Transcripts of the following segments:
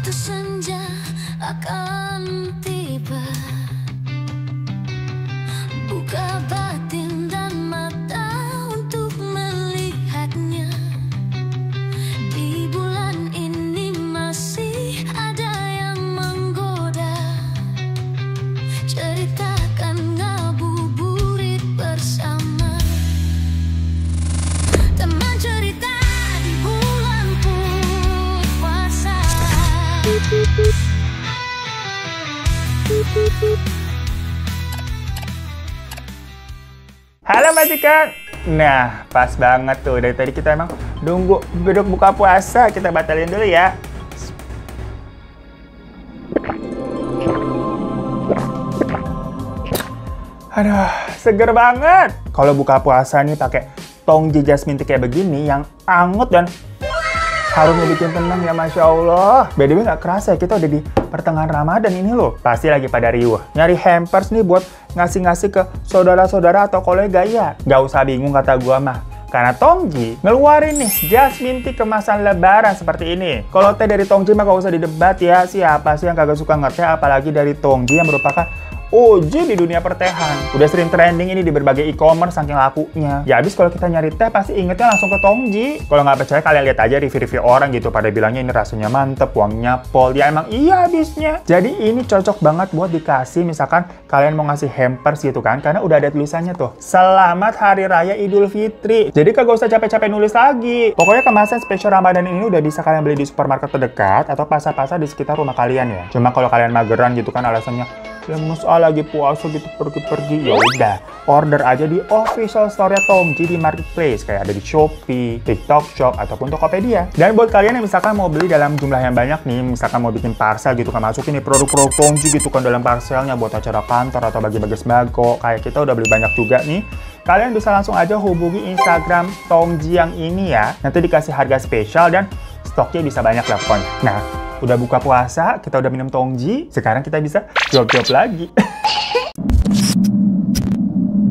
Waktu senja akan tiba, buka batin dan mata untuk melihatnya. Di bulan ini masih ada yang menggoda, ceritakan ngabuburit bersama. Teman cerita di bulan puasa. Halo majikan. Nah, pas banget tuh. Dari tadi kita emang nunggu beduk buka puasa. Kita batalin dulu ya. Aduh, seger banget. Kalau buka puasa nih pakai tongji jasmine tea kayak begini yang anget dan harumnya bikin tenang ya, Masya Allah. By the way, nggak kerasa ya, kita udah di pertengahan Ramadan ini loh. Pasti lagi pada riuh. Nyari hampers nih buat ngasih-ngasih ke saudara-saudara atau kolega ya. Nggak usah bingung kata gua mah. Karena Tongji ngeluarin nih jasmine tea kemasan lebaran seperti ini. Kalau teh dari Tongji mah gak usah didebat ya. Siapa sih yang kagak suka ngeteh, apalagi dari Tongji yang merupakan OG di dunia pertehan. Udah sering trending ini di berbagai e-commerce saking lakunya. Ya habis kalau kita nyari teh pasti ingetnya langsung ke Tongji. Kalau nggak percaya kalian lihat aja review-review orang gitu. Pada bilangnya ini rasanya mantep, wanginya pol. Ya emang iya habisnya. Jadi ini cocok banget buat dikasih misalkan kalian mau ngasih hampers gitu kan. Karena udah ada tulisannya tuh. Selamat Hari Raya Idul Fitri. Jadi kagak usah capek-capek nulis lagi. Pokoknya kemasan spesial Ramadan ini udah bisa kalian beli di supermarket terdekat atau pasar-pasar di sekitar rumah kalian ya. Cuma kalau kalian mageran gitu kan alasannya lemes lagi puasa gitu pergi-pergi, ya udah order aja di official store Tongji di marketplace kayak ada di Shopee, TikTok Shop ataupun Tokopedia. Dan buat kalian yang misalkan mau beli dalam jumlah yang banyak nih, misalkan mau bikin parcel gitu kan, masukin nih produk-produk Tongji gitu kan dalam parcelnya buat acara kantor atau bagi-bagi sembako kayak kita udah beli banyak juga nih. Kalian bisa langsung aja hubungi Instagram Tongji yang ini ya. Nanti dikasih harga spesial dan stoknya bisa banyak lah pokoknya. Nah, udah buka puasa, kita udah minum Tongji, sekarang kita bisa job-job lagi.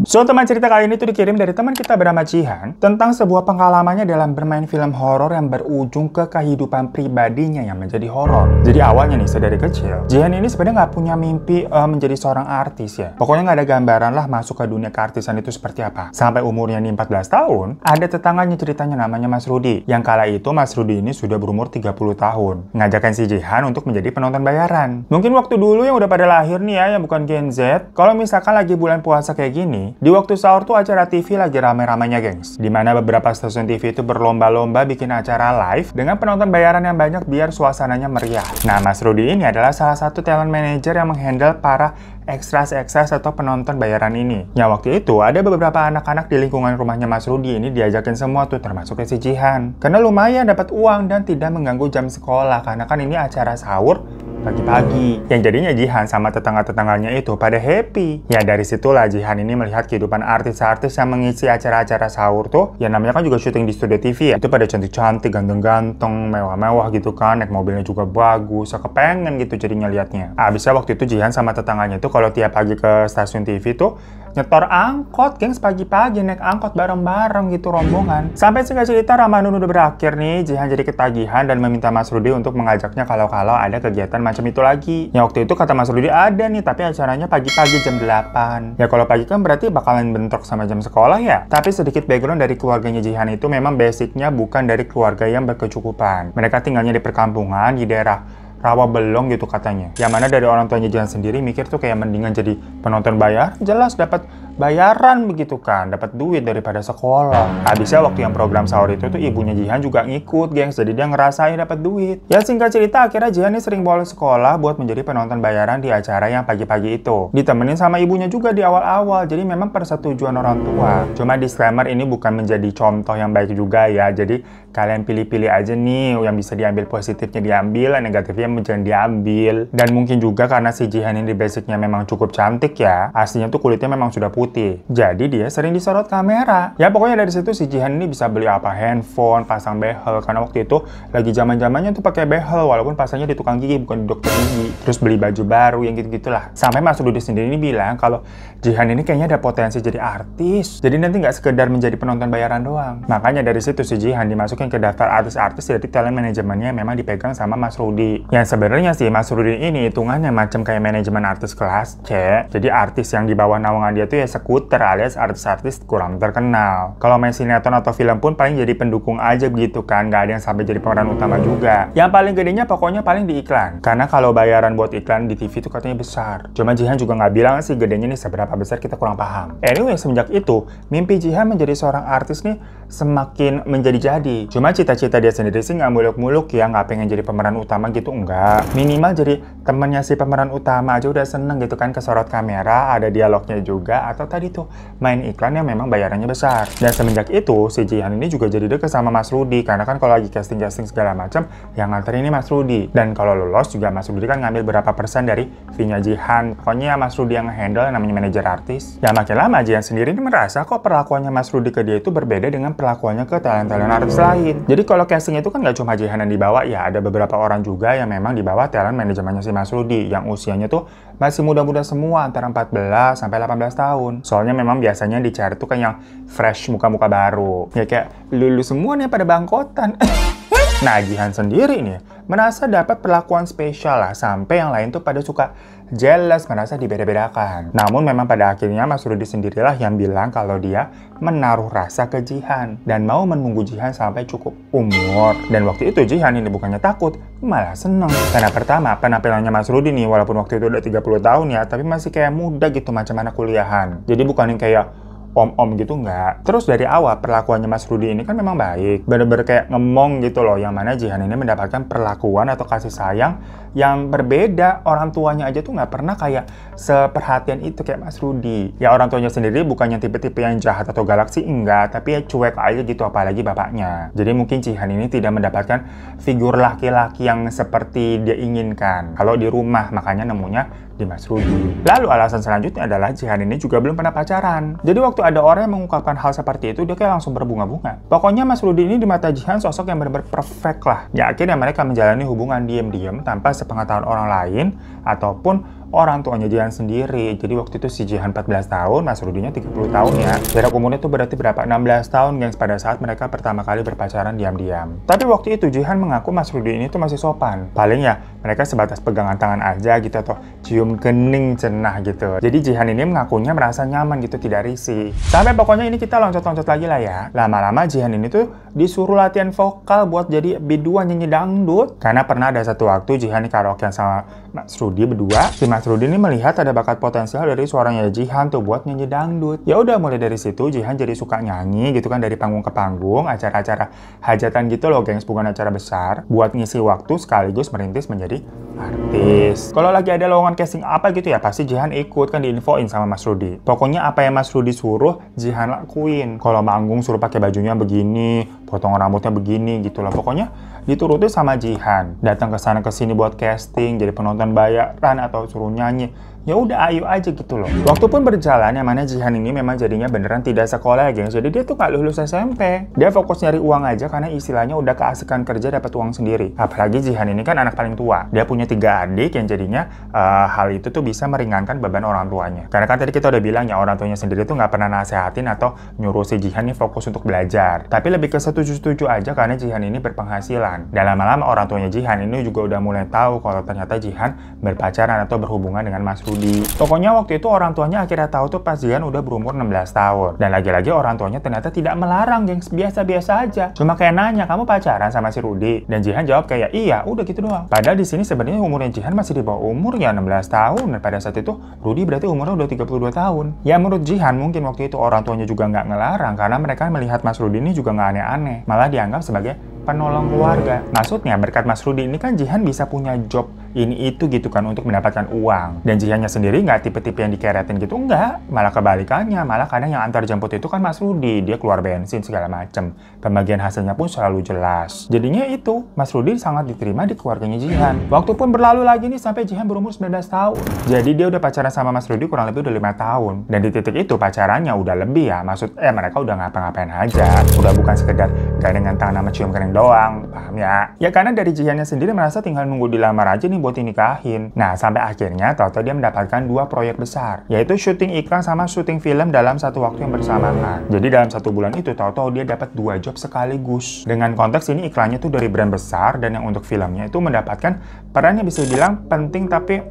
So, teman cerita kali ini tuh dikirim dari teman kita bernama Jihan tentang sebuah pengalamannya dalam bermain film horor yang berujung ke kehidupan pribadinya yang menjadi horor. Jadi awalnya nih, sedari kecil, Jihan ini sebenarnya nggak punya mimpi menjadi seorang artis ya. Pokoknya nggak ada gambaran lah masuk ke dunia keartisan itu seperti apa. Sampai umurnya nih 14 tahun, ada tetangganya ceritanya namanya Mas Rudi. Yang kala itu Mas Rudi ini sudah berumur 30 tahun. Ngajakin si Jihan untuk menjadi penonton bayaran. Mungkin waktu dulu yang udah pada lahir nih ya, yang bukan Gen Z, kalau misalkan lagi bulan puasa kayak gini, di waktu sahur tuh acara TV lagi rame-ramenya gengs. Dimana beberapa stasiun TV itu berlomba-lomba bikin acara live dengan penonton bayaran yang banyak biar suasananya meriah. Nah, Mas Rudi ini adalah salah satu talent manager yang menghandle para ekstras atau penonton bayaran ini. Ya waktu itu ada beberapa anak-anak di lingkungan rumahnya Mas Rudi ini diajakin semua tuh termasuk si Jihan. Karena lumayan dapat uang dan tidak mengganggu jam sekolah karena kan ini acara sahur pagi-pagi. Yang jadinya Jihan sama tetangga-tetangganya itu pada happy. Ya dari situlah Jihan ini melihat kehidupan artis-artis yang mengisi acara-acara sahur tuh. Ya namanya kan juga syuting di studio TV ya. Itu pada cantik-cantik, ganteng-ganteng, mewah-mewah gitu kan. Naik mobilnya juga bagus. So, kepengen gitu jadinya liatnya. Abisnya waktu itu Jihan sama tetangganya itu kalau tiap pagi ke stasiun TV tuh nyetor angkot, gengs, pagi-pagi naik angkot bareng-bareng gitu rombongan. Sampai singkat cerita Ramadan udah berakhir nih, Jihan jadi ketagihan dan meminta Mas Rudi untuk mengajaknya kalau-kalau ada kegiatan macam itu lagi. Ya waktu itu kata Mas Rudi ada nih, tapi acaranya pagi-pagi jam 8. Ya kalau pagi kan berarti bakalan bentrok sama jam sekolah ya. Tapi sedikit background dari keluarganya Jihan itu memang basicnya bukan dari keluarga yang berkecukupan. Mereka tinggalnya di perkampungan di daerah Rawa Belong gitu katanya. Yang mana dari orang tuanya Jihan sendiri mikir tuh kayak mendingan jadi penonton bayar, jelas dapat bayaran begitu kan, dapat duit daripada sekolah. Habisnya waktu yang program sahur itu tuh ibunya Jihan juga ngikut, gengs, jadi dia ngerasain dapat duit. Ya singkat cerita akhirnya Jihan ini sering bolos sekolah buat menjadi penonton bayaran di acara yang pagi-pagi itu. Ditemenin sama ibunya juga di awal-awal, jadi memang persetujuan orang tua. Cuma disclaimer ini bukan menjadi contoh yang baik juga ya, jadi kalian pilih-pilih aja nih, yang bisa diambil positifnya diambil, negatifnya jangan diambil. Dan mungkin juga karena si Jihan ini basicnya memang cukup cantik ya, aslinya tuh kulitnya memang sudah putih. putih. Jadi dia sering disorot kamera. Ya pokoknya dari situ si Jihan ini bisa beli apa, handphone, pasang behel, karena waktu itu lagi zaman-zamannya tuh pakai behel walaupun pasangnya di tukang gigi bukan di dokter gigi. Terus beli baju baru yang gitu-gitulah. Sampai Mas Rudy sendiri ini bilang kalau Jihan ini kayaknya ada potensi jadi artis. Jadi nanti nggak sekedar menjadi penonton bayaran doang. Makanya dari situ si Jihan dimasukin ke daftar artis-artis, jadi talent manajemennya memang dipegang sama Mas Rudy. Yang sebenarnya sih Mas Rudy ini hitungannya macam kayak manajemen artis kelas C. Jadi artis yang di bawah naungan dia tuh ya sekuter alias artis-artis kurang terkenal. Kalau main sinetron atau film pun paling jadi pendukung aja gitu kan, nggak ada yang sampai jadi pemeran utama juga. Yang paling gedenya pokoknya paling di iklan. Karena kalau bayaran buat iklan di TV itu katanya besar. Cuma Jihan juga nggak bilang sih gedenya nih seberapa besar, kita kurang paham. Anyway, semenjak itu mimpi Jihan menjadi seorang artis nih semakin menjadi-jadi. Cuma cita-cita dia sendiri sih nggak muluk-muluk ya, nggak pengen jadi pemeran utama gitu, enggak. Minimal jadi temennya si pemeran utama aja udah seneng gitu kan, kesorot kamera, ada dialognya juga, atau tadi tuh main iklan yang memang bayarannya besar. Dan semenjak itu si Jihan ini juga jadi deket sama Mas Rudy, karena kan kalau lagi casting-casting segala macam yang nganter ini Mas Rudy. Dan kalau lolos juga Mas Rudy kan ngambil berapa persen dari fee-nya Jihan. Pokoknya Mas Rudy yang handle, yang namanya manajer artis. Ya makin lama Jihan sendiri ini merasa kok perlakuannya Mas Rudy ke dia itu berbeda dengan perlakuannya ke talent-talent artis lain. Jadi kalau casting itu kan nggak cuma Jihan yang dibawa, ya ada beberapa orang juga yang memang dibawa talent manajemennya si Mas Rudy, yang usianya tuh masih muda-muda semua, antara 14 sampai 18 tahun. Soalnya memang biasanya dicari tuh kan yang fresh, muka-muka baru. Ya kayak lulu semua nih pada bangkotan. Nah, Jihan sendiri nih merasa dapat perlakuan spesial lah, sampai yang lain tuh pada suka jealous, merasa dibeda-bedakan. Namun memang pada akhirnya Mas Rudy sendirilah yang bilang kalau dia menaruh rasa ke Jihan dan mau menunggu Jihan sampai cukup umur. Dan waktu itu Jihan ini bukannya takut, malah seneng. Karena pertama, penampilannya Mas Rudy nih walaupun waktu itu udah 30 tahun ya, tapi masih kayak muda gitu, macam anak kuliahan. Jadi bukan yang kayak om-om gitu, nggak. Terus dari awal perlakuannya Mas Rudy ini kan memang baik, bener-bener kayak ngemong gitu loh, yang mana Jihan ini mendapatkan perlakuan atau kasih sayang yang berbeda. Orang tuanya aja tuh nggak pernah kayak seperhatian itu kayak Mas Rudy. Ya orang tuanya sendiri bukannya tipe-tipe yang jahat atau galak sih, enggak, tapi ya cuek aja gitu, apalagi bapaknya. Jadi mungkin Jihan ini tidak mendapatkan figur laki-laki yang seperti dia inginkan kalau di rumah, makanya nemunya di Mas Rudy. Lalu alasan selanjutnya adalah Jihan ini juga belum pernah pacaran. Jadi waktu ada orang yang mengungkapkan hal seperti itu, dia kayak langsung berbunga-bunga. Pokoknya Mas Rudy ini di mata Jihan sosok yang benar-benar perfect lah. Ya akhirnya mereka menjalani hubungan diam-diam tanpa sepengetahuan orang lain ataupun orang tuanya Jihan sendiri. Jadi waktu itu si Jihan 14 tahun, Mas Rudy-nya 30 tahun ya. Jarak umurnya itu berarti berapa? 16 tahun gengs pada saat mereka pertama kali berpacaran diam-diam. Tapi waktu itu Jihan mengaku Mas Rudy ini tuh masih sopan. Paling ya mereka sebatas pegangan tangan aja gitu atau cium kening cenah gitu. Jadi Jihan ini mengakunya merasa nyaman gitu, tidak risih. Sampai pokoknya ini kita loncat-loncat lagi lah ya. Lama-lama Jihan ini tuh disuruh latihan vokal buat jadi biduan nyanyi dangdut. Karena pernah ada satu waktu Jihan ini karaokean sama Mas Rudy berdua. Si Mas Rudy ini melihat ada bakat potensial dari suaranya Jihan tuh buat nyanyi dangdut. Ya udah mulai dari situ Jihan jadi suka nyanyi gitu kan, dari panggung ke panggung, acara-acara hajatan gitu loh gengs, bukan acara besar, buat ngisi waktu sekaligus merintis menjadi artis. Kalau lagi ada lowongan casting apa gitu ya pasti Jihan ikut kan, diinfoin sama Mas Rudy. Pokoknya apa yang Mas Rudy suruh Jihan lakuin. Kalau manggung suruh pakai bajunya begini, potong rambutnya begini gitu lah. Pokoknya diturutin sama Jihan. Datang ke sana ke sini buat casting, jadi penonton bayaran atau suruh nyanyi. Ya udah ayo aja gitu loh. Waktu pun berjalan, yang mana Jihan ini memang jadinya beneran tidak sekolah gengs. Jadi dia tuh gak lulus SMP. Dia fokus nyari uang aja karena istilahnya udah keasikan kerja dapat uang sendiri. Apalagi Jihan ini kan anak paling tua. Dia punya 3 adik yang jadinya hal itu tuh bisa meringankan beban orang tuanya. Karena kan tadi kita udah bilang ya orang tuanya sendiri tuh gak pernah nasehatin atau nyuruh si Jihan ini fokus untuk belajar. Tapi lebih ke setuju-setuju aja karena Jihan ini berpenghasilan. Dan lama-lama orang tuanya Jihan ini juga udah mulai tahu kalau ternyata Jihan berpacaran atau berhubungan dengan Mas Rudy. Pokoknya waktu itu orang tuanya akhirnya tahu tuh pas Jihan udah berumur 16 tahun. Dan lagi-lagi orang tuanya ternyata tidak melarang gengs, biasa-biasa aja. Cuma kayak nanya, kamu pacaran sama si Rudy? Dan Jihan jawab kayak iya, udah gitu doang. Padahal di sini sebenarnya umurnya Jihan masih di bawah umur ya, 16 tahun. Dan pada saat itu Rudy berarti umurnya udah 32 tahun. Ya menurut Jihan mungkin waktu itu orang tuanya juga nggak ngelarang karena mereka melihat Mas Rudy ini juga nggak aneh-aneh. Malah dianggap sebagai penolong keluarga. Maksudnya berkat Mas Rudi ini kan Jihan bisa punya job ini itu gitu kan untuk mendapatkan uang. Dan Jihannya sendiri nggak tipe-tipe yang dikeretin gitu, enggak. Malah kebalikannya, malah kadang yang antar jemput itu kan Mas Rudi. Dia keluar bensin segala macem. Pembagian hasilnya pun selalu jelas. Jadinya itu, Mas Rudi sangat diterima di keluarganya Jihan. Waktu pun berlalu lagi nih sampai Jihan berumur 19 tahun. Jadi dia udah pacaran sama Mas Rudi kurang lebih udah 5 tahun. Dan di titik itu pacarannya udah lebih ya. Mereka udah ngapa-ngapain aja. Udah bukan sekedar gandengan tangan sama cium kening doang. Paham ya? Ya karena dari Jihannya sendiri merasa tinggal nunggu dilamar aja nih buat dinikahin. Nah, sampai akhirnya tahu-tahu dia mendapatkan 2 proyek besar, yaitu syuting iklan sama syuting film dalam satu waktu yang bersamaan. Jadi dalam 1 bulan itu tahu-tahu dia dapat 2 job sekaligus. Dengan konteks ini iklannya tuh dari brand besar dan yang untuk filmnya itu mendapatkan perannya bisa dibilang penting tapi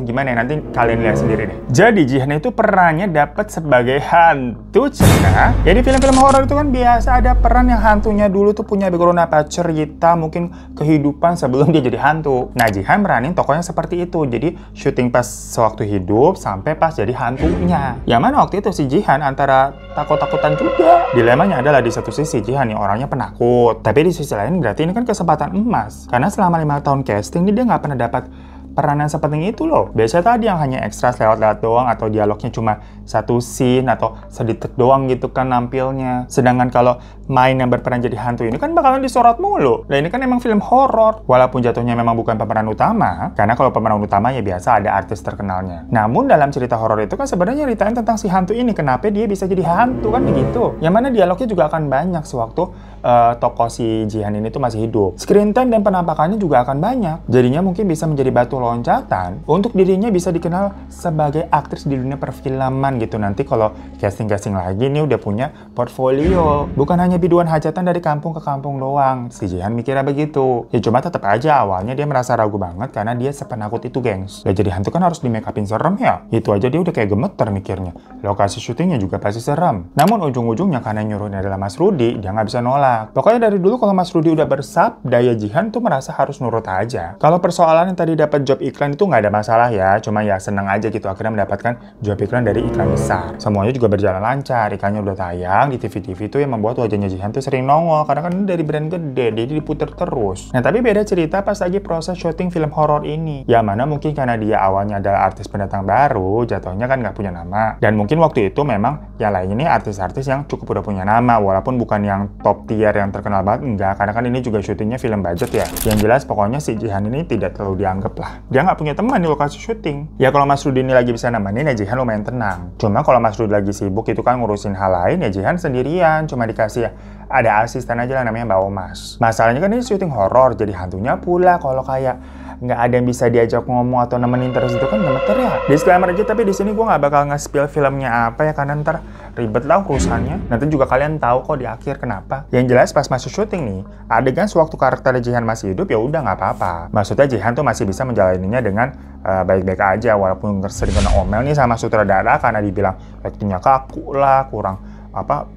gimana ya, nanti kalian lihat sendiri deh. Jadi Jihan itu perannya dapat sebagai hantu cerita. Jadi film-film horor itu kan biasa ada peran yang hantunya dulu tuh punya background apa cerita mungkin kehidupan sebelum dia jadi hantu. Nah, Jihan meranin tokohnya seperti itu. Jadi syuting pas sewaktu hidup sampai pas jadi hantunya. Yang mana waktu itu si Jihan antara takut-takutan juga. Dilemanya adalah di satu sisi Jihan nih orangnya penakut, tapi di sisi lain berarti ini kan kesempatan emas. Karena selama 5 tahun casting dia nggak pernah dapat peranan sepenting itu loh. Biasanya tadi yang hanya ekstras lewat-lewat doang atau dialognya cuma satu scene atau sedetik doang gitu kan nampilnya. Sedangkan kalau main yang berperan jadi hantu ini kan bakalan disorot mulu. Nah ini kan emang film horor. Walaupun jatuhnya memang bukan pemeran utama, karena kalau pemeran utama ya biasa ada artis terkenalnya. Namun dalam cerita horor itu kan sebenarnya nyeritain tentang si hantu ini. Kenapa dia bisa jadi hantu kan begitu. Yang mana dialognya juga akan banyak sewaktu tokoh si Jihan ini tuh masih hidup. Screen time dan penampakannya juga akan banyak. Jadinya mungkin bisa menjadi batu loncatan untuk dirinya bisa dikenal sebagai aktris di dunia perfilman gitu. Nanti kalau casting-casting lagi nih udah punya portfolio. Bukan hanya biduan hajatan dari kampung ke kampung doang. Si Jihan mikirnya begitu. Ya cuma tetap aja awalnya dia merasa ragu banget karena dia sepenakut itu, gengs. Lah jadi hantu kan harus di make upin serem ya. Itu aja dia udah kayak gemeter mikirnya. Lokasi syutingnya juga pasti serem. Namun ujung-ujungnya karena nyuruhnya adalah Mas Rudi, dia nggak bisa nolak. Pokoknya dari dulu kalau Mas Rudi udah bersabda ya Jihan tuh merasa harus nurut aja. Kalau persoalan yang tadi dapat job iklan itu nggak ada masalah ya, cuma ya seneng aja gitu akhirnya mendapatkan job iklan dari iklan besar. Semuanya juga berjalan lancar, iklannya udah tayang di TV-TV itu yang membuat wajahnya Jihan tuh sering nongol karena kan dari brand gede, jadi diputer terus. Nah tapi beda cerita pas lagi proses syuting film horor ini, yang mana mungkin karena dia awalnya adalah artis pendatang baru, jatuhnya kan nggak punya nama. Dan mungkin waktu itu memang yang lainnya nih artis-artis yang cukup udah punya nama, walaupun bukan yang top tier yang terkenal banget, enggak, karena kan ini juga syutingnya film budget ya. Yang jelas pokoknya si Jihan ini tidak terlalu dianggap lah. Dia nggak punya teman di lokasi syuting. Ya kalau Mas Rudi ini lagi bisa nemenin ya Jihan lumayan tenang. Cuma kalau Mas Rudi lagi sibuk itu kan ngurusin hal lain ya Jihan sendirian, cuma dikasih ya ada asisten aja lah namanya Mbak Omas. Masalahnya kan ini syuting horor, jadi hantunya pula kalau kayak nggak ada yang bisa diajak ngomong atau nemenin terus itu kan gemeter ya. Disclaimer aja, tapi di sini gue nggak bakal nge-spill filmnya apa ya karena ntar ribet lah urusannya. Nanti juga kalian tahu kok di akhir kenapa. Yang jelas pas masuk syuting nih, adegan sewaktu karakter Jihan masih hidup ya udah nggak apa-apa. Maksudnya Jihan tuh masih bisa menjalaninya dengan baik-baik aja walaupun sering kena omel nih sama sutradara karena dibilang actingnya kaku lah, kurang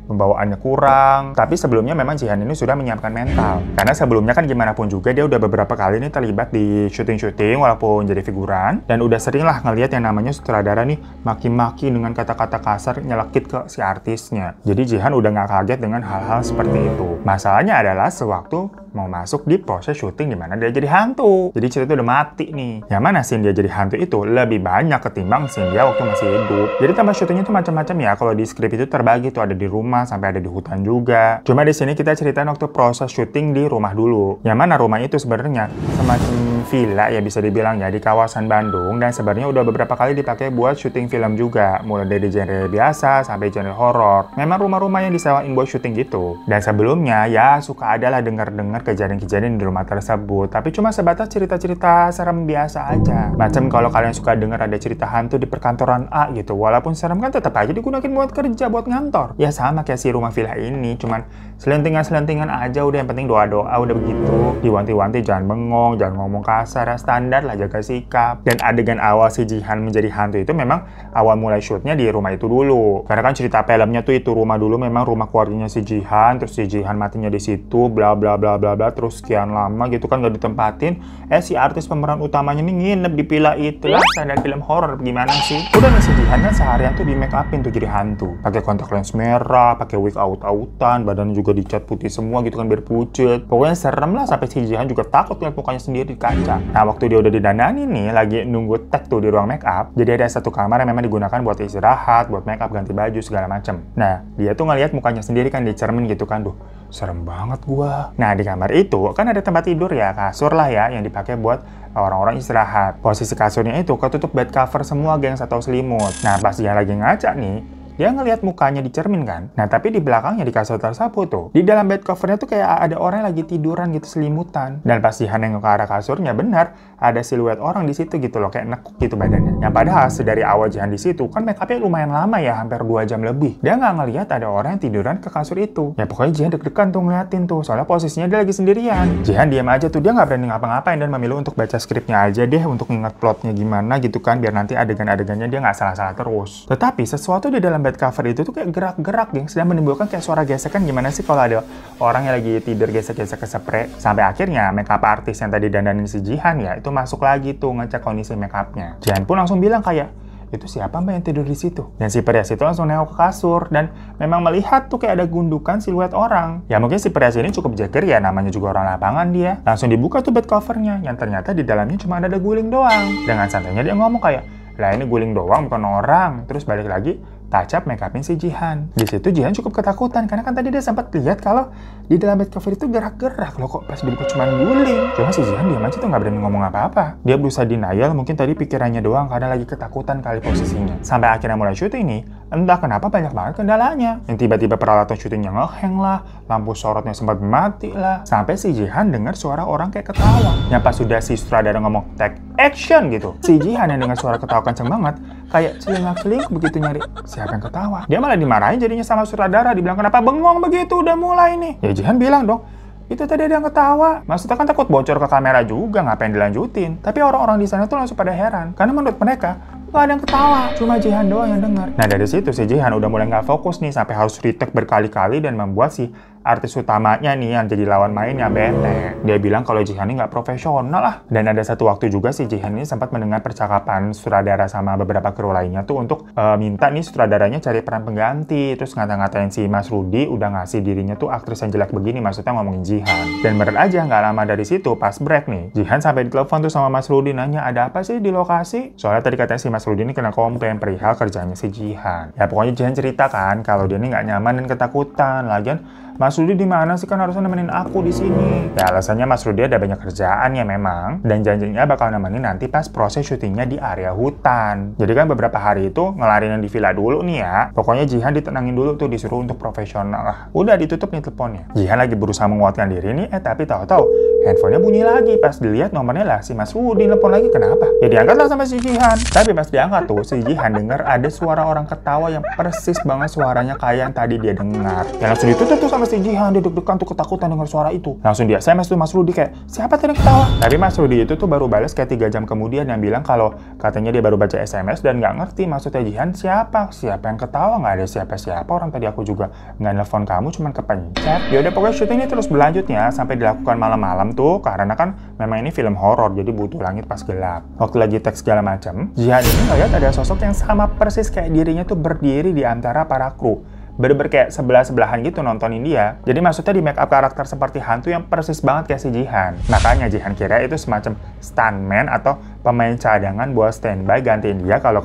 pembawaannya kurang. Tapi sebelumnya memang Jihan ini sudah menyiapkan mental. Karena sebelumnya kan gimana pun juga dia udah beberapa kali nih terlibat di syuting-syuting walaupun jadi figuran. Dan udah sering lah ngelihat yang namanya sutradara nih maki-maki dengan kata-kata kasar nyelekit ke si artisnya. Jadi Jihan udah nggak kaget dengan hal-hal seperti itu. Masalahnya adalah sewaktu mau masuk di proses syuting dimana dia jadi hantu. Jadi cerita udah mati nih. Yang mana scene dia jadi hantu itu lebih banyak ketimbang scene dia waktu masih hidup. Jadi tambah syutingnya tuh macam-macam ya. Kalau di skrip itu terbagi tuh ada di rumah sampai ada di hutan juga. Cuma di sini kita ceritain waktu proses syuting di rumah dulu. Yang mana rumah itu sebenarnya semacam villa ya bisa dibilang ya di kawasan Bandung dan sebenarnya udah beberapa kali dipakai buat syuting film juga. Mulai dari genre biasa sampai genre horor. Memang rumah-rumah yang disewain buat syuting gitu. Dan sebelumnya ya suka adalah dengar-dengar kejadian-kejadian di rumah tersebut. Tapi cuma sebatas cerita-cerita serem biasa aja. Macam kalau kalian suka dengar ada cerita hantu di perkantoran A gitu. Walaupun serem kan tetap aja digunakan buat kerja, buat ngantor. Ya sama kayak si rumah villa ini, cuman selentingan-selentingan aja udah, yang penting doa-doa udah begitu. Diwanti-wanti jangan bengong, jangan ngomong kasar, ya standar lah, jaga sikap. Dan adegan awal si Jihan menjadi hantu itu memang awal mulai shootnya di rumah itu dulu. Karena kan cerita filmnya tuh itu rumah dulu memang rumah keluarganya si Jihan, terus si Jihan matinya di situ, bla bla bla bla bla, terus sekian lama gitu kan gak ditempatin. Si artis pemeran utamanya nih nginep di villa itu lah, standar film horor gimana sih? Udah nih si Jihan kan seharian tuh di make upin tuh jadi hantu, pakai kontak lens merah, pakai wig out-outan, badan juga juga dicat putih semua gitu kan biar pucet. Pokoknya serem lah, sampai si Jihan juga takut lihat mukanya sendiri di kaca. Nah waktu dia udah didandani nih, lagi nunggu tag tuh di ruang make up. Jadi ada satu kamar yang memang digunakan buat istirahat, buat make up, ganti baju segala macem. Nah dia tuh ngeliat mukanya sendiri kan di cermin gitu kan, duh serem banget gua. Nah di kamar itu kan ada tempat tidur ya, kasur lah ya yang dipakai buat orang-orang istirahat. Posisi kasurnya itu ketutup bed cover semua, gengs, atau selimut. Nah pas dia lagi ngaca nih, dia ngelihat mukanya di cermin kan. Nah tapi di belakangnya di kasur tersapu tuh, di dalam bed covernya tuh kayak ada orang yang lagi tiduran gitu, selimutan. Dan pas Jihan nengok ke arah kasurnya, benar ada siluet orang di situ gitu loh, kayak nekuk gitu badannya. Yang padahal sedari awal Jihan di situ kan make upnya lumayan lama ya, hampir 2 jam lebih. Dia nggak ngelihat ada orang yang tiduran ke kasur itu. Ya pokoknya Jihan deg-degan tuh ngeliatin tuh, soalnya posisinya dia lagi sendirian. Jihan diam aja tuh, dia nggak berani ngapa-ngapain dan memilih untuk baca skripnya aja deh, untuk ingat plotnya gimana gitu kan, biar nanti adegan-adegannya dia nggak salah-salah terus. Tetapi sesuatu di dalam bed cover itu tuh kayak gerak-gerak, gengs, dan menimbulkan kayak suara gesekan. Gimana sih kalau ada orang yang lagi tidur gesek-gesek ke spray. Sampai akhirnya makeup artis yang tadi dandanin si Jihan ya itu masuk lagi tuh ngecek kondisi makeupnya. Jihan pun langsung bilang kayak, itu siapa mbak yang tidur di situ? Dan si Prias itu langsung nengok ke kasur dan memang melihat tuh kayak ada gundukan siluet orang. Ya mungkin si Prias ini cukup jager ya, namanya juga orang lapangan dia. Langsung dibuka tuh bed covernya, yang ternyata di dalamnya cuma ada guling doang. Dengan santainya dia ngomong kayak, lah ini guling doang bukan orang. Terus balik lagi touch up make upin si Jihan. Di situ Jihan cukup ketakutan karena kan tadi dia sempat lihat kalau di dalam bed cover itu gerak-gerak loh, kok pas dibuka cuma guling. Cuma si Jihan diam aja tuh nggak berani ngomong apa-apa. Dia berusaha denial, mungkin tadi pikirannya doang karena lagi ketakutan kali posisinya. Sampai akhirnya mulai syuting nih, entah kenapa banyak banget kendalanya. Yang tiba-tiba peralatan syutingnya ngeheng lah, lampu sorotnya sempat mati lah. Sampai si Jihan dengar suara orang kayak ketawa. Yang pas sudah si sutradara ngomong take action gitu, si Jihan yang dengar suara ketawa kenceng banget, kayak celingak-celinguk begitu nyari siapa yang ketawa. Dia malah dimarahin jadinya sama sutradara, dibilang kenapa bengong begitu, udah mulai nih. Ya Jihan bilang dong, itu tadi ada yang ketawa. Maksudnya kan takut bocor ke kamera juga, ngapain dilanjutin. Tapi orang-orang di sana tuh langsung pada heran, karena menurut mereka nggak ada yang ketawa, cuma Jihan doang yang dengar. Nah dari situ si Jihan udah mulai nggak fokus nih, sampai harus retake berkali-kali dan membuat si artis utamanya nih yang jadi lawan mainnya bete. Dia bilang kalau Jihan ini nggak profesional lah. Dan ada satu waktu juga si Jihan ini sempat mendengar percakapan sutradara sama beberapa kru lainnya tuh untuk minta nih sutradaranya cari peran pengganti. Terus ngata-ngatain si Mas Rudi udah ngasih dirinya tuh aktris yang jelek begini, maksudnya ngomongin Jihan. Dan bener aja nggak lama dari situ pas break nih, Jihan sampai ditelepon tuh sama Mas Rudi nanya ada apa sih di lokasi. Soalnya tadi katanya si Mas Rudi ini kena komplain perihal kerjanya si Jihan. Ya pokoknya Jihan cerita kan kalau dia ini nggak nyaman dan ketakutan. Lagian Mas Rudi di mana sih, kan harusnya nemenin aku di sini. Ya alasannya Mas Rudi ada banyak kerjaan ya memang, dan janjinya bakal nemenin nanti pas proses syutingnya di area hutan. Jadi kan beberapa hari itu ngelarin yang di villa dulu nih ya. Pokoknya Jihan ditenangin dulu tuh, disuruh untuk profesional lah. Udah ditutup nih teleponnya. Jihan lagi berusaha menguatkan diri nih, tapi tahu-tahu handphonenya bunyi lagi. Pas dilihat nomornya lah si Mas Rudi telepon lagi, kenapa? Ya diangkat lah sama si Jihan. Tapi pas diangkat tuh si Jihan dengar ada suara orang ketawa yang persis banget suaranya kayak yang tadi dia dengar. Ya langsung ditutup tuh sama si Jihan, dia deg-degan tuh ketakutan dengar suara itu. Langsung dia SMS tuh Mas Rudi kayak, siapa tadi yang ketawa? Tapi Mas Rudi itu tuh baru balas kayak 3 jam kemudian yang bilang kalau katanya dia baru baca SMS dan nggak ngerti maksudnya Jihan siapa yang ketawa, nggak ada siapa-siapa, orang tadi aku juga nggak nelfon kamu, cuman kepencet. Ya udah pokoknya syuting ini terus berlanjut ya sampai dilakukan malam-malam tuh, karena kan memang ini film horor jadi butuh langit pas gelap. Waktu lagi teks segala macam, Jihan ini ngeliat ada sosok yang sama persis kayak dirinya tuh berdiri di antara para kru. Bener-bener kayak sebelah-sebelahan gitu nontonin dia. Jadi maksudnya di make up karakter seperti hantu yang persis banget kayak si Jihan. Makanya Jihan kira itu semacam stuntman atau pemain cadangan buat standby gantiin dia kalau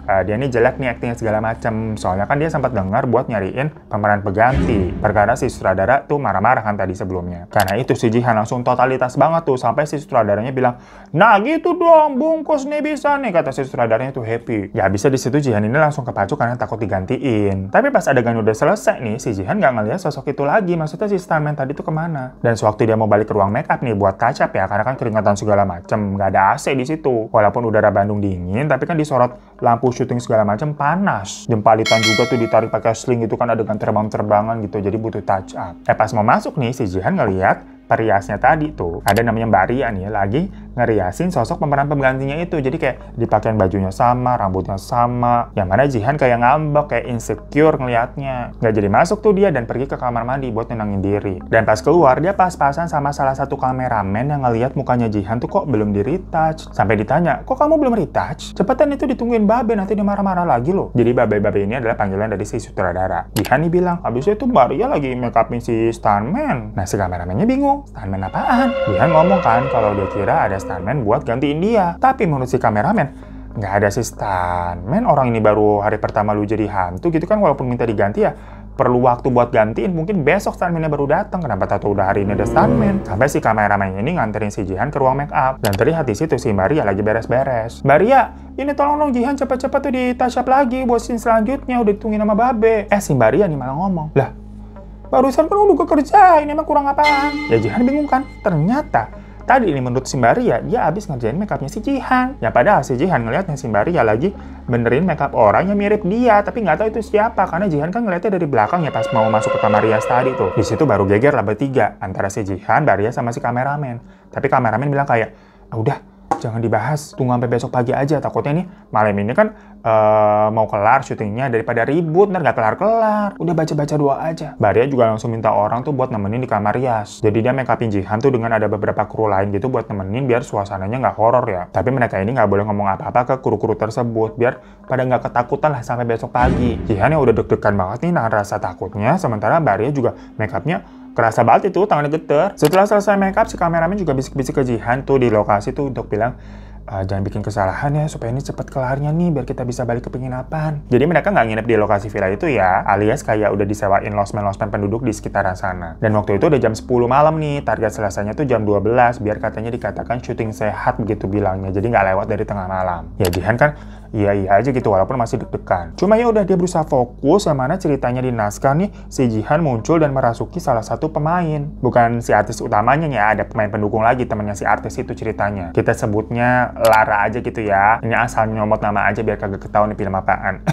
dia ini jelek nih aktingnya segala macem. Soalnya kan dia sempat dengar buat nyariin pemeran pengganti. Perkara si sutradara tuh marah-marah kan tadi sebelumnya. Karena itu si Jihan langsung totalitas banget tuh, sampai si sutradaranya bilang, nah gitu dong, bungkus nih bisa nih, kata si sutradaranya tuh happy. Ya bisa di situ Jihan ini langsung kepacu karena takut digantiin. Tapi pas adegan udah selesai nih, si Jihan nggak ngeliat sosok itu lagi. Maksudnya si stuntman tadi tuh kemana? Dan sewaktu dia mau balik ke ruang make up nih buat touch up ya, karena kan keringatan segala macem, nggak ada AC di situ. Walaupun udara Bandung dingin, tapi kan disorot lampu syuting segala macam panas. Jempalitan juga tuh ditarik pakai sling gitu kan, adegan terbang-terbangan gitu, jadi butuh touch up. Pas mau masuk nih, si Jihan ngeliat periasnya tadi tuh, ada namanya Mbak Ria nih, lagi ngeriasin sosok pemeran penggantinya itu. Jadi kayak dipakein bajunya sama, rambutnya sama. Yang mana Jihan kayak ngambek, kayak insecure ngelihatnya. Nggak jadi masuk tuh dia dan pergi ke kamar mandi buat nenangin diri. Dan pas keluar, dia pas-pasan sama salah satu kameramen yang ngelihat mukanya Jihan tuh kok belum di-retouch. Sampai ditanya, kok kamu belum retouch? Cepetan itu ditungguin Babe, nanti dia marah-marah lagi loh. Jadi Babe ini adalah panggilan dari si sutradara. Jihan nih bilang, habisnya tuh Maria lagi make upin si stuntman. Nah si kameramennya bingung, stuntman apaan? Jihan ngomong kan kalau dia kira ada stuntman buat gantiin dia. Tapi menurut si kameramen, nggak ada si stuntman, orang ini baru hari pertama lu jadi hantu gitu kan, walaupun minta diganti ya perlu waktu buat gantiin, mungkin besok stuntman-nya baru datang. Kenapa tahu udah hari ini ada stuntman? Sampai si kameramen ini nganterin si Jihan ke ruang make up. Dan terlihat di situ si Maria lagi beres-beres. Maria, ini tolong dong Jihan cepet-cepet tuh di touch up lagi buat scene selanjutnya, udah ditungguin sama Babe. Si Maria nih malah ngomong, lah barusan kan udah gue kerjain, emang kurang apaan? Ya Jihan bingung kan, ternyata tadi ini menurut si Maria, dia abis ngerjain makeupnya si Jihan. Ya padahal si Jihan ngeliatnya si Maria lagi benerin makeup orang yang mirip dia, tapi nggak tahu itu siapa karena Jihan kan ngeliatnya dari belakang ya pas mau masuk ke kamar rias tadi tuh. Di situ baru geger lah bertiga antara si Jihan, Maria sama si kameramen. Tapi kameramen bilang kayak, udah jangan dibahas, tunggu sampai besok pagi aja. Takutnya nih malam ini kan mau kelar syutingnya daripada ribut, ntar nggak kelar-kelar. Udah baca-baca doa aja. Maria juga langsung minta orang tuh buat nemenin di kamar rias. Jadi dia make upin Jihan tuh dengan ada beberapa kru lain gitu buat nemenin biar suasananya nggak horor ya. Tapi mereka ini nggak boleh ngomong apa-apa ke kru-kru tersebut biar pada nggak ketakutan lah sampai besok pagi. Jihan yang udah deg-degan banget nih nahan rasa takutnya, sementara Maria juga make upnya kerasa banget itu, tangannya geter. Setelah selesai make up, si kameramen juga bisik-bisik ke Jihan tuh di lokasi tuh untuk bilang, jangan bikin kesalahan ya, supaya ini cepat kelarnya nih, biar kita bisa balik ke penginapan. Jadi mereka nggak nginep di lokasi villa itu ya, alias kayak udah disewain losmen-losmen penduduk di sekitaran sana. Dan waktu itu udah jam 10 malam nih, target selesainya tuh jam 12, biar katanya dikatakan syuting sehat begitu bilangnya, jadi nggak lewat dari tengah malam. Ya Jihan kan iya aja gitu walaupun masih deg-degan. Cuma ya udah dia berusaha fokus yang mana ceritanya di naskah nih si Jihan muncul dan merasuki salah satu pemain. Bukan si artis utamanya ya, ada pemain pendukung lagi temannya si artis itu ceritanya. Kita sebutnya Lara aja gitu ya. Ini asal nyomot nama aja biar kagak ketahuan nih film apaan.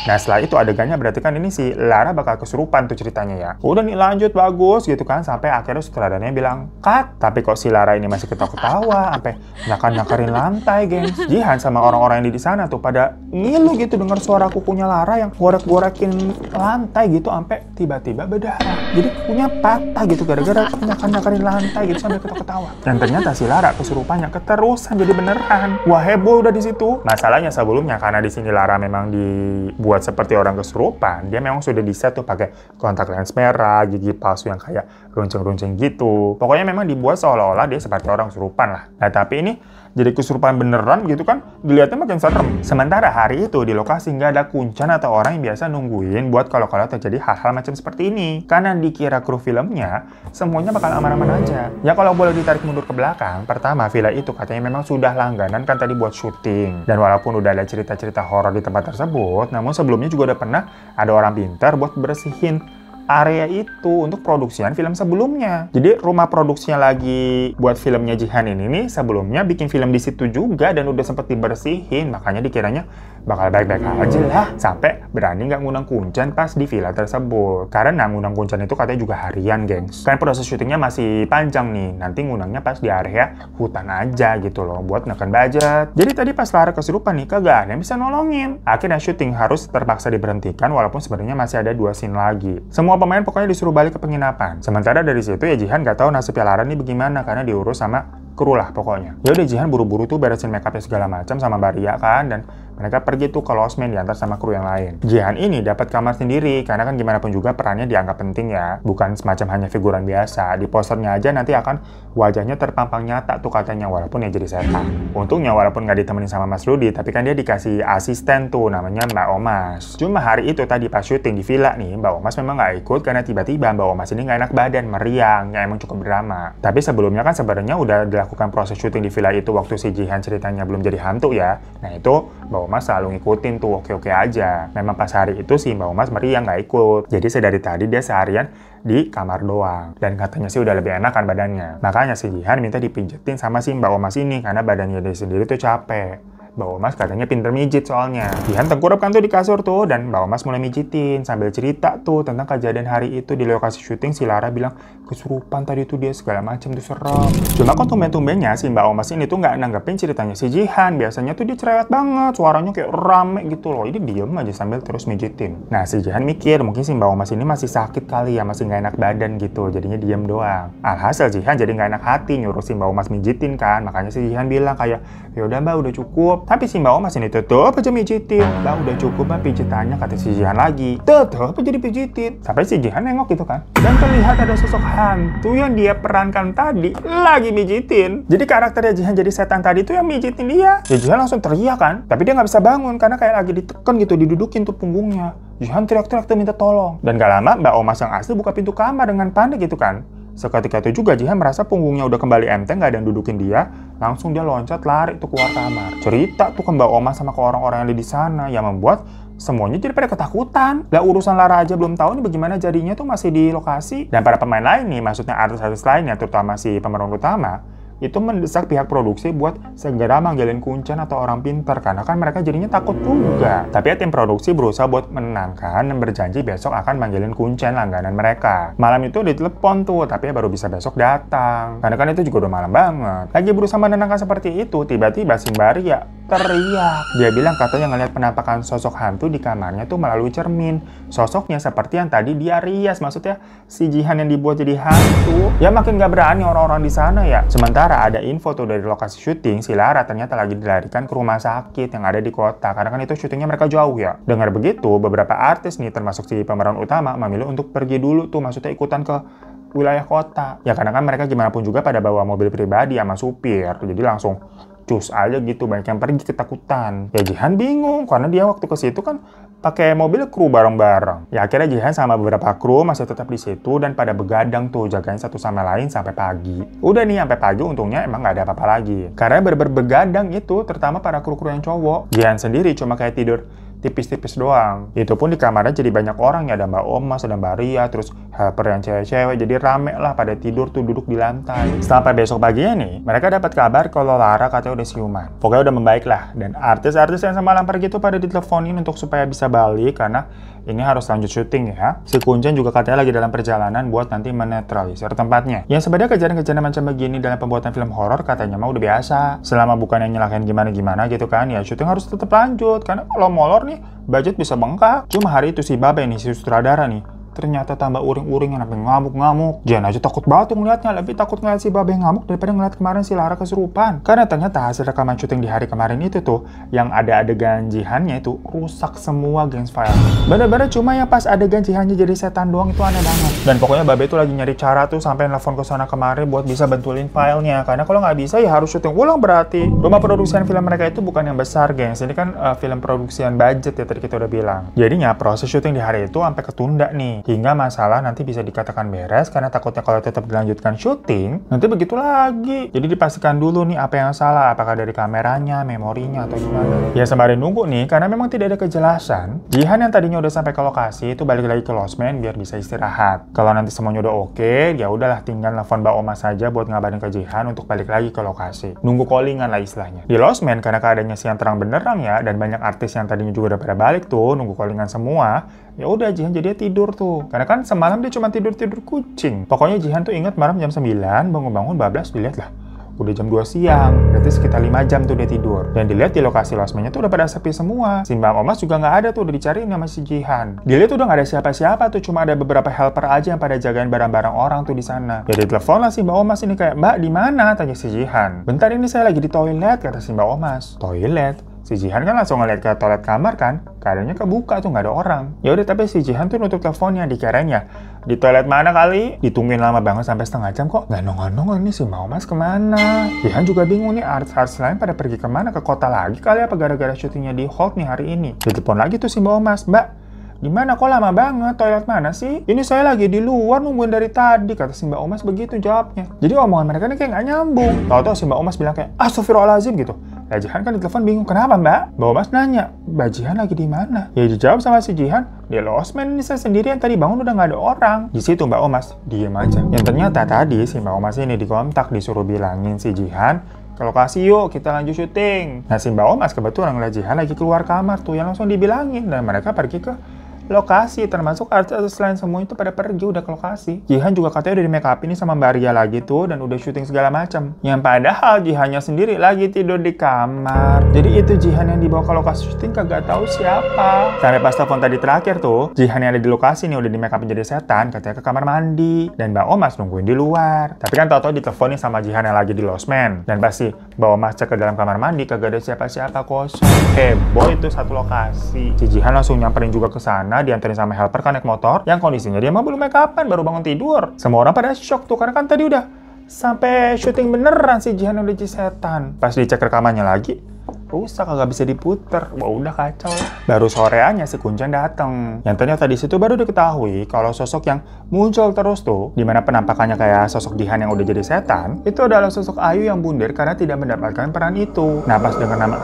Nah setelah itu adegannya berarti kan ini si Lara bakal kesurupan tuh ceritanya ya. Udah nih lanjut bagus gitu kan, sampai akhirnya sutradaranya bilang cut. Tapi kok si Lara ini masih ketawa-ketawa sampai nyakar-nyakarin lantai gengs. Jihan sama orang-orang yang di sana tuh pada ngilu gitu denger suara kukunya Lara yang gorek-gorekin lantai gitu sampai tiba-tiba berdarah. Jadi punya patah gitu gara-gara nyakar-nyakarin lantai gitu sampai ketawa-ketawa. Dan ternyata si Lara kesurupannya keterusan jadi beneran. Wah heboh udah di situ. Masalahnya sebelumnya karena di sini Lara memang dibuat seperti orang kesurupan, dia memang sudah di-set tuh pakai kontak lens merah, gigi palsu yang kayak runcing-runcing gitu. Pokoknya memang dibuat seolah-olah dia seperti orang kesurupan lah. Nah tapi ini jadi kesurupan beneran gitu kan, dilihatnya makin serem. Sementara hari itu di lokasi nggak ada kuncan atau orang yang biasa nungguin buat kalau terjadi hal-hal macam seperti ini. Karena dikira kru filmnya, semuanya bakal aman-aman aja. Ya kalau boleh ditarik mundur ke belakang, pertama villa itu katanya memang sudah langganan kan tadi buat syuting. Dan walaupun udah ada cerita-cerita horor di tempat tersebut, namun sebelumnya juga udah pernah ada orang pintar buat bersihin area itu untuk produksian film sebelumnya. Jadi rumah produksinya lagi buat filmnya Jihan ini nih sebelumnya bikin film di situ juga dan udah sempet dibersihin, makanya dikiranya bakal baik-baik aja lah. Sampai berani nggak ngundang kuncan pas di villa tersebut. Karena ngundang kuncan itu katanya juga harian, gengs. Kan proses syutingnya masih panjang nih. Nanti ngundangnya pas di area hutan aja gitu loh, buat neken budget. Jadi tadi pas Lara kesurupan nih, kagak ada yang bisa nolongin. Akhirnya syuting harus terpaksa diberhentikan walaupun sebenarnya masih ada 2 scene lagi. Semua pemain pokoknya disuruh balik ke penginapan. Sementara dari situ ya Jihan nggak tahu nasibnya Lara nih bagaimana karena diurus sama kru lah pokoknya. Ya udah Jihan buru-buru tuh beresin makeupnya segala macam sama Maria kan, dan mereka pergi tuh ke losmen diantar sama kru yang lain. Jihan ini dapat kamar sendiri karena kan gimana pun juga perannya dianggap penting ya, bukan semacam hanya figuran biasa. Di posternya aja nanti akan wajahnya terpampang nyata tuh katanya walaupun ya jadi setan. Untungnya walaupun nggak ditemenin sama Mas Rudi, tapi kan dia dikasih asisten tuh namanya Mbak Omas. Cuma hari itu tadi pas syuting di villa nih, Mbak Omas memang nggak ikut karena tiba-tiba Mbak Omas ini nggak enak badan, meriang, ya emang cukup drama. Tapi sebelumnya kan sebenarnya udah dilakukan proses syuting di villa itu waktu si Jihan ceritanya belum jadi hantu ya. Nah itu Mbak Omas selalu ngikutin tuh, oke-oke aja. Memang pas hari itu si Mbak Omas meriang nggak ikut. Jadi sedari tadi dia seharian di kamar doang. Dan katanya sih udah lebih enak kan badannya. Makanya si Jihan minta dipijetin sama si Mbak Omas ini karena badannya dia sendiri tuh capek. Mbak Omas katanya pinter mijit soalnya. Jihan tengkurap kan tuh di kasur tuh, dan Mbak Omas mulai mijitin sambil cerita tuh tentang kejadian hari itu di lokasi syuting. Si Lara bilang kesurupan tadi tuh dia segala macam tuh serem. Cuma kok tumben-tumbennya si Mbak Omas ini tuh nggak nanggepin ceritanya si Jihan. Biasanya tuh dia cerewet banget, suaranya kayak rame gitu loh. Ini diem aja sambil terus mijitin. Nah si Jihan mikir mungkin si Mbak Omas ini masih sakit kali ya, masih nggak enak badan gitu, jadinya diem doang. Alhasil Jihan jadi nggak enak hati nyuruh si Mbak Omas mijitin kan. Makanya si Jihan bilang kayak, yaudah Mbak udah cukup. Tapi si Mbak Omas ini tetep aja mijitin. Mbak udah cukup Mbak pijitannya, kata si Jihan lagi. Tetep aja dipijitin. Sampai si Jihan nengok gitu kan. Dan terlihat ada sosok hantu yang dia perankan tadi lagi mijitin. Jadi karakternya Jihan jadi setan tadi tuh yang mijitin dia. Ya Jihan langsung teriak kan. Tapi dia nggak bisa bangun karena kayak lagi ditekan gitu, didudukin tuh punggungnya. Jihan teriak-teriak tuh minta tolong. Dan gak lama Mbak Omas yang asli buka pintu kamar dengan panik gitu kan. Seketika itu juga Jihan merasa punggungnya udah kembali enteng, gak ada yang dudukin dia. Langsung dia loncat lari tuh keluar kamar. Cerita tuh ke Mbak Omas sama ke orang-orang yang ada di sana, yang membuat semuanya jadi pada ketakutan. Lah urusan Lara aja belum tahu nih bagaimana jadinya tuh masih di lokasi. Dan para pemain lain nih, maksudnya artis-artis lainnya, terutama si pemeran utama, itu mendesak pihak produksi buat segera manggilin kuncen atau orang pintar, karena kan mereka jadinya takut juga. Tapi tim produksi berusaha buat menenangkan dan berjanji besok akan manggilin kuncen langganan mereka. Malam itu ditelepon tuh, tapi baru bisa besok datang, karena kan itu juga udah malam banget. Lagi berusaha menenangkan seperti itu, tiba-tiba Simbari ya teriak. Dia bilang katanya ngeliat penampakan sosok hantu di kamarnya tuh melalui cermin. Sosoknya seperti yang tadi dia rias, maksudnya si Jihan yang dibuat jadi hantu. Ya makin gak berani orang-orang di sana ya. Sementara ada info tuh dari lokasi syuting, si Lara ternyata lagi dilarikan ke rumah sakit yang ada di kota, karena kan itu syutingnya mereka jauh ya. Dengar begitu, beberapa artis nih termasuk si pemeran utama memilih untuk pergi dulu tuh, maksudnya ikutan ke wilayah kota. Ya karena kan mereka gimana pun juga pada bawa mobil pribadi sama supir, jadi langsung cus aja gitu, banyak yang pergi ketakutan. Ya Jihan bingung karena dia waktu ke situ kan pakai mobil kru bareng-bareng. Ya akhirnya Jihan sama beberapa kru masih tetap di situ dan pada begadang tuh jagain satu sama lain sampai pagi. Udah nih sampai pagi untungnya emang nggak ada apa-apa lagi. Karena begadang itu terutama para kru-kru yang cowok. Jihan sendiri cuma kayak tidur tipis-tipis doang. Itu pun di kamarnya jadi banyak orang ya, ada Mbak Omas, ada Mbak Ria, terus helper yang cewek-cewek, jadi rame lah pada tidur tuh duduk di lantai. Sampai besok paginya nih, mereka dapat kabar kalau Lara katanya udah siuman. Pokoknya udah membaik lah, dan artis-artis yang semalam pergi tuh pada diteleponin untuk supaya bisa balik, karena ini harus lanjut syuting ya. Si Kuncen juga katanya lagi dalam perjalanan buat nanti menetralisir tempatnya. Yang sebenarnya kejadian-kejadian macam begini dalam pembuatan film horor katanya mah udah biasa. Selama bukan yang nyelakain gimana-gimana gitu kan, ya syuting harus tetap lanjut, karena kalau molor nih, budget bisa bengkak. Cuma hari itu si Babe nih, si sutradara nih, ternyata tambah uring-uring yang sampai ngamuk-ngamuk. Jihan aja takut banget tuh ngeliatnya, lebih takut ngeliat si Babe ngamuk daripada ngeliat kemarin si Lara kesurupan. Karena ternyata hasil rekaman syuting di hari kemarin itu tuh, yang ada adegan Jihannya itu rusak semua gengs file. Bener-bener cuma yang pas adegan Jihannya jadi setan doang itu aneh banget. Dan pokoknya Babe tuh lagi nyari cara tuh sampai nelfon ke sana kemarin buat bisa bentulin filenya. Karena kalau nggak bisa ya harus syuting ulang berarti. Rumah produksian film mereka itu bukan yang besar gengs. Ini kan film produksian budget ya tadi kita udah bilang. Jadinya proses syuting di hari itu sampai ketunda nih. Hingga masalah nanti bisa dikatakan beres karena takutnya kalau tetap dilanjutkan syuting, nanti begitu lagi. Jadi dipastikan dulu nih apa yang salah, apakah dari kameranya, memorinya, atau gimana. Ya sembari nunggu nih, karena memang tidak ada kejelasan, Jihan yang tadinya udah sampai ke lokasi itu balik lagi ke losmen biar bisa istirahat. Kalau nanti semuanya udah oke, ya udahlah tinggal telepon Mbak Omas saja buat ngabarin ke Jihan untuk balik lagi ke lokasi. Nunggu callingan lah istilahnya. Di losmen karena keadaannya siang terang benderang ya, dan banyak artis yang tadinya juga udah pada balik tuh, nunggu callingan semua. Ya udah Jihan jadi tidur tuh. Karena kan semalam dia cuma tidur-tidur kucing. Pokoknya Jihan tuh ingat malam jam 9, bangun-bangun bablas, dilihat lah. Udah jam 2 siang, berarti sekitar 5 jam tuh dia tidur. Dan dilihat di lokasi losmennya tuh udah pada sepi semua. Si Mbak Omas juga nggak ada tuh, udah dicariin sama si Jihan. Dilihat tuh udah nggak ada siapa-siapa tuh, cuma ada beberapa helper aja yang pada jagain barang-barang orang tuh di sana. Jadi telepon lah si Mbak Omas ini kayak, "Mbak, di mana?" tanya si Jihan. "Bentar ini saya lagi di toilet," kata si Mbak Omas. Toilet? Si Jihan kan langsung ngeliat ke toilet kamar kan, keadaannya kebuka tuh nggak ada orang. Ya udah tapi si Jihan tuh nutup teleponnya, dikiranya di toilet mana kali? Ditungguin lama banget sampai setengah jam kok nggak nongol-nongol nih si Mbak Omas kemana? Jihan juga bingung nih artis-artis lain pada pergi kemana, ke kota lagi kali apa gara-gara syutingnya di hold nih hari ini. Ditelepon lagi tuh si Mbak Omas, "Mbak, gimana kok lama banget? Toilet mana sih? Ini saya lagi di luar nungguin dari tadi," kata si Mbak Omas begitu jawabnya. Jadi omongan mereka nih kayak nggak nyambung. Tahu-tahu si Mbak Omas bilang kayak, "Astagfirullahaladzim," gitu. Nah, Jihan kan ditelepon bingung, "Kenapa Mbak?" Mbak Omas nanya, "Mbak Jihan lagi di mana?" Ya dijawab sama si Jihan, "Di losmen ini saya sendiri yang tadi bangun udah nggak ada orang." Di situ Mbak Omas diem aja. Yang ternyata tadi si Mbak Omas ini dikontak disuruh bilangin si Jihan ke lokasi yuk, kita lanjut syuting. Nah, si Mbak Omas kebetulan ngeliat Jihan lagi keluar kamar tuh, yang langsung dibilangin, dan mereka pergi ke lokasi, termasuk artis lain semua itu pada pergi udah ke lokasi. Jihan juga katanya udah di make up ini sama Mbak Ria lagi tuh, dan udah syuting segala macam. Yang padahal Jihannya sendiri lagi tidur di kamar. Jadi itu Jihan yang dibawa ke lokasi syuting kagak tahu siapa. Sampai pas telepon tadi terakhir tuh, Jihan yang ada di lokasi nih udah di make up jadi setan, katanya ke kamar mandi, dan Mbak Omas nungguin di luar. Tapi kan tau-tau diteleponin sama Jihan yang lagi di losmen, dan pasti Mbak Omas cek ke dalam kamar mandi kagak ada siapa-siapa, kosong. Heboh itu satu lokasi. Si Jihan langsung nyamperin juga ke sana, dianterin sama helper kan naik motor, yang kondisinya dia mah belum make upan, baru bangun tidur. Semua orang pada shock tuh, karena kan tadi udah sampai syuting beneran si Jihan udah jadi setan. Pas dicek rekamannya lagi, rusak, kagak bisa diputer. Wah, udah kacau lah. Baru soreannya si Kuncen dateng. Yang ternyata di situ baru diketahui kalau sosok yang muncul terus tuh, dimana penampakannya kayak sosok Jihan yang udah jadi setan, itu adalah sosok Ayu yang bundar karena tidak mendapatkan peran itu. Nah, pas dengan nama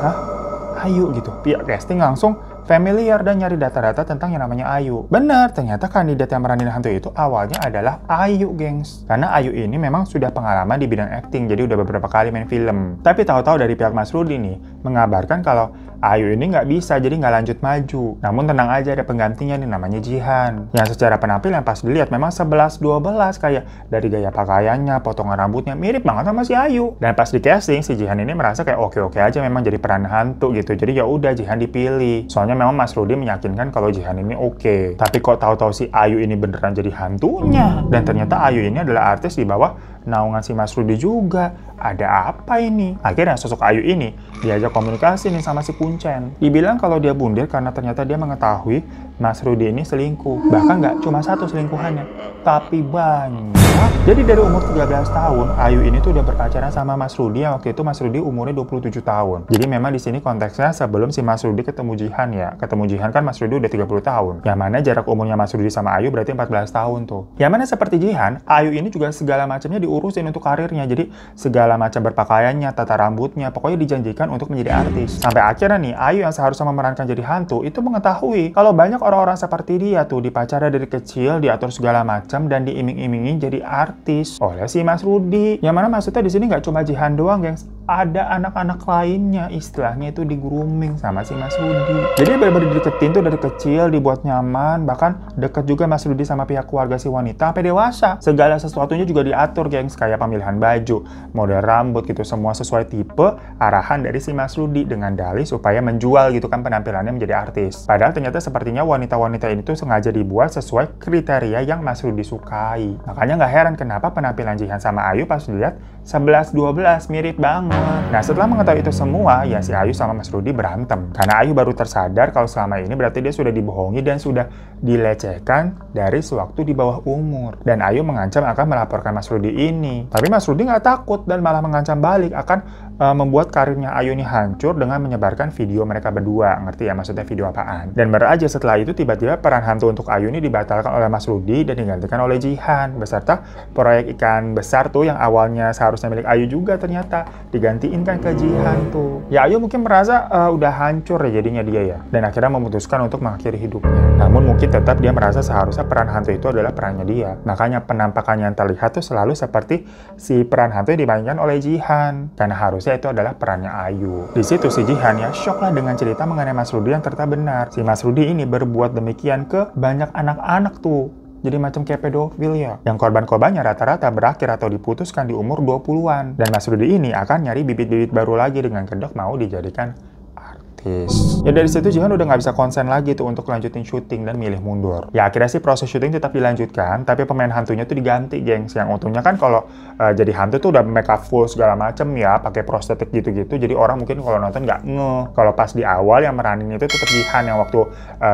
Ayu gitu, pihak casting langsung familiar dan nyari data-data tentang yang namanya Ayu. Benar, ternyata kandidat yang meranin hantu itu awalnya adalah Ayu, gengs. Karena Ayu ini memang sudah pengalaman di bidang acting, jadi udah beberapa kali main film. Tapi tahu-tahu dari pihak Mas Rudi nih, mengabarkan kalau Ayu ini nggak bisa, jadi nggak lanjut maju. Namun tenang aja, ada penggantinya nih, namanya Jihan. Yang secara penampilan pas dilihat memang 11-12, kayak dari gaya pakaiannya, potongan rambutnya, mirip banget sama si Ayu. Dan pas di casting, si Jihan ini merasa kayak oke-oke aja memang jadi peran hantu gitu. Jadi ya udah Jihan dipilih. Soalnya memang Mas Rudi meyakinkan kalau Jihan ini oke. Tapi kok tahu-tahu si Ayu ini beneran jadi hantunya. Dan ternyata Ayu ini adalah artis di bawah naungan si Mas Rudi juga. Ada apa ini? Akhirnya sosok Ayu ini diajak komunikasi nih sama si Kuncen. Dibilang kalau dia bundar karena ternyata dia mengetahui Mas Rudi ini selingkuh. Bahkan nggak cuma satu selingkuhannya, tapi banyak. Jadi dari umur 13 tahun, Ayu ini tuh udah berpacaran sama Mas Rudi yang waktu itu Mas Rudi umurnya 27 tahun. Jadi memang di sini konteksnya sebelum si Mas Rudi ketemu Jihan ya. Ketemu Jihan kan Mas Rudi udah 30 tahun. Yang mana jarak umurnya Mas Rudi sama Ayu berarti 14 tahun tuh. Yang mana seperti Jihan, Ayu ini juga segala macamnya diurusin untuk karirnya. Jadi segala macam berpakaiannya, tata rambutnya, pokoknya dijanjikan untuk menjadi artis. Sampai akhirnya nih, Ayu yang seharusnya memerankan jadi hantu itu mengetahui kalau banyak orang-orang seperti dia tuh dipacara dari kecil, diatur segala macam dan diiming-imingin jadi artis oleh si Mas Rudi. Yang mana maksudnya di sini nggak cuma Jihan doang, gengs. Ada anak-anak lainnya, istilahnya itu di grooming sama si Mas Rudi. Jadi benar-benar dideketin tuh dari kecil, dibuat nyaman, bahkan deket juga Mas Rudi sama pihak keluarga si wanita sampai dewasa. Segala sesuatunya juga diatur, gengs, kayak pemilihan baju, model rambut gitu, semua sesuai tipe arahan dari si Mas Rudi dengan dalih supaya menjual gitu kan penampilannya menjadi artis. Padahal ternyata sepertinya wanita-wanita ini tuh sengaja dibuat sesuai kriteria yang Mas Rudi sukai. Makanya nggak heran kenapa penampilan Jihan sama Ayu pas dilihat 11-12 mirip banget. Nah, setelah mengetahui itu semua, ya si Ayu sama Mas Rudi berantem. Karena Ayu baru tersadar kalau selama ini berarti dia sudah dibohongi dan sudah dilecehkan dari sewaktu di bawah umur. Dan Ayu mengancam akan melaporkan Mas Rudi ini. Tapi Mas Rudi nggak takut dan malah mengancam balik akan membuat karirnya Ayu ini hancur dengan menyebarkan video mereka berdua. Ngerti ya maksudnya video apaan? Dan baru aja setelah itu tiba-tiba peran hantu untuk Ayu ini dibatalkan oleh Mas Rudi dan digantikan oleh Jihan. Beserta proyek ikan besar tuh yang awalnya seharusnya milik Ayu juga ternyata digantiin kan ke Jihan tuh. Ya Ayu mungkin merasa udah hancur ya jadinya dia ya. Dan akhirnya memutuskan untuk mengakhiri hidupnya. Namun mungkin tetap dia merasa seharusnya peran hantu itu adalah perannya dia. Makanya penampakannya yang terlihat tuh selalu seperti si peran hantu yang dimainkan oleh Jihan. Karena harusnya itu adalah perannya Ayu. Di situ si Jihan ya shock lah dengan cerita mengenai Mas Rudi yang ternyata benar. Si Mas Rudi ini berbuat demikian ke banyak anak-anak tuh. Jadi macam kayak pedofil ya. Yang korban-korbannya rata-rata berakhir atau diputuskan di umur 20-an. Dan Mas Rudi ini akan nyari bibit-bibit baru lagi dengan kedok mau dijadikan artis. Ya dari situ Jihan udah nggak bisa konsen lagi tuh untuk lanjutin syuting dan milih mundur. Ya akhirnya sih proses syuting tetap dilanjutkan, tapi pemain hantunya tuh diganti, gengs. Yang untungnya kan kalau jadi hantu tuh udah make up full segala macem ya, pakai prostetik gitu-gitu. Jadi orang mungkin kalau nonton nggak ngeh. Kalau pas di awal yang meranin itu tetap Jihan yang waktu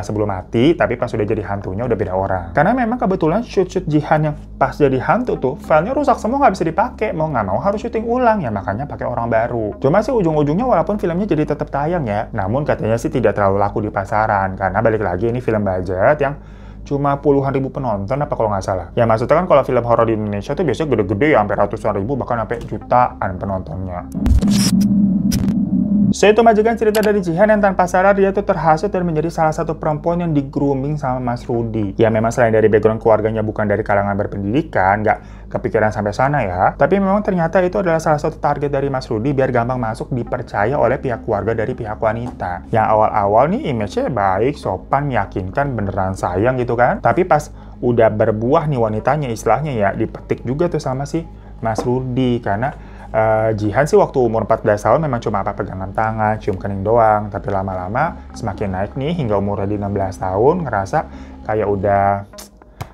sebelum mati, tapi pas udah jadi hantunya udah beda orang. Karena memang kebetulan shoot Jihan yang pas jadi hantu tuh filenya rusak semua, nggak bisa dipakai. Mau nggak mau harus syuting ulang ya, makanya pakai orang baru. Cuma sih ujung-ujungnya walaupun filmnya jadi tetap tayang ya, namun katanya sih tidak terlalu laku di pasaran karena balik lagi ini film budget yang cuma puluhan ribu penonton apa kalau nggak salah. Ya maksudnya kan kalau film horor di Indonesia tuh biasanya gede-gede ya sampai ratusan ribu bahkan sampai jutaan penontonnya. So itu majikan cerita dari Jihan yang tanpa sadar dia tuh terhasut dan menjadi salah satu perempuan yang di-grooming sama Mas Rudy. Ya memang selain dari background keluarganya bukan dari kalangan berpendidikan, nggak kepikiran sampai sana ya. Tapi memang ternyata itu adalah salah satu target dari Mas Rudy biar gampang masuk dipercaya oleh pihak keluarga dari pihak wanita. Yang awal-awal nih image-nya baik, sopan, meyakinkan, beneran sayang gitu kan. Tapi pas udah berbuah nih wanitanya istilahnya ya, dipetik juga tuh sama si Mas Rudy karena Jihan sih waktu umur 14 tahun memang cuma apa pegangan tangan, cium kening doang. Tapi lama-lama semakin naik nih hingga umurnya di 16 tahun ngerasa kayak udah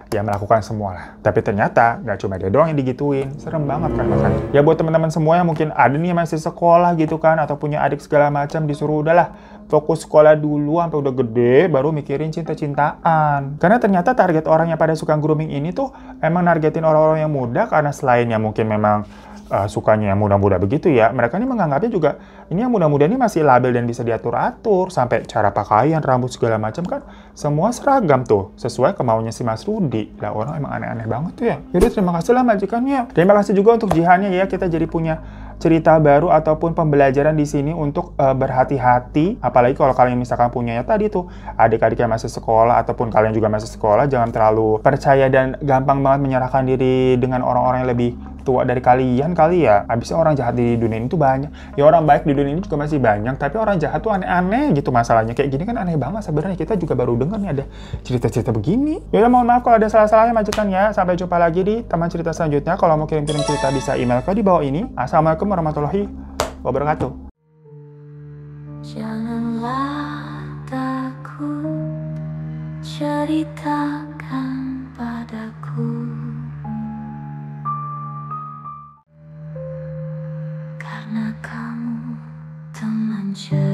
ya melakukan semua lah. Tapi ternyata nggak cuma dia doang yang digituin. Serem banget kan makanya. Ya buat teman-teman semua yang mungkin ada nih yang masih sekolah gitu kan atau punya adik segala macam disuruh udahlah fokus sekolah dulu sampai udah gede baru mikirin cinta-cintaan. Karena ternyata target orang yang pada suka grooming ini tuh emang nargetin orang-orang yang muda karena selainnya mungkin memang sukanya yang muda-muda begitu ya, mereka ini menganggapnya juga ini yang muda-muda ini masih labil dan bisa diatur-atur sampai cara pakaian, rambut segala macam kan semua seragam tuh sesuai kemauannya si Mas Rudy. Lah orang emang aneh-aneh banget tuh ya. Jadi terima kasih lah majikannya. Terima kasih juga untuk Jihannya ya, kita jadi punya cerita baru ataupun pembelajaran di sini untuk berhati-hati. Apalagi kalau kalian misalkan punya ya tadi tuh adik-adik yang masih sekolah ataupun kalian juga masih sekolah, jangan terlalu percaya dan gampang banget menyerahkan diri dengan orang-orang yang lebih tua dari kalian kali ya. Abisnya orang jahat di dunia ini tuh banyak. Ya orang baik di dunia ini juga masih banyak, tapi orang jahat tuh aneh-aneh gitu masalahnya. Kayak gini kan aneh banget sebenarnya. Kita juga baru dengar nih ada cerita-cerita begini. Yaudah mohon maaf kalau ada salah-salahnya majikan ya. Sampai jumpa lagi di teman cerita selanjutnya. Kalau mau kirim-kirim cerita bisa email ke di bawah ini. Assalamualaikum warahmatullahi wabarakatuh. Janganlah takut, ceritakan padaku, karena kamu teman cerita.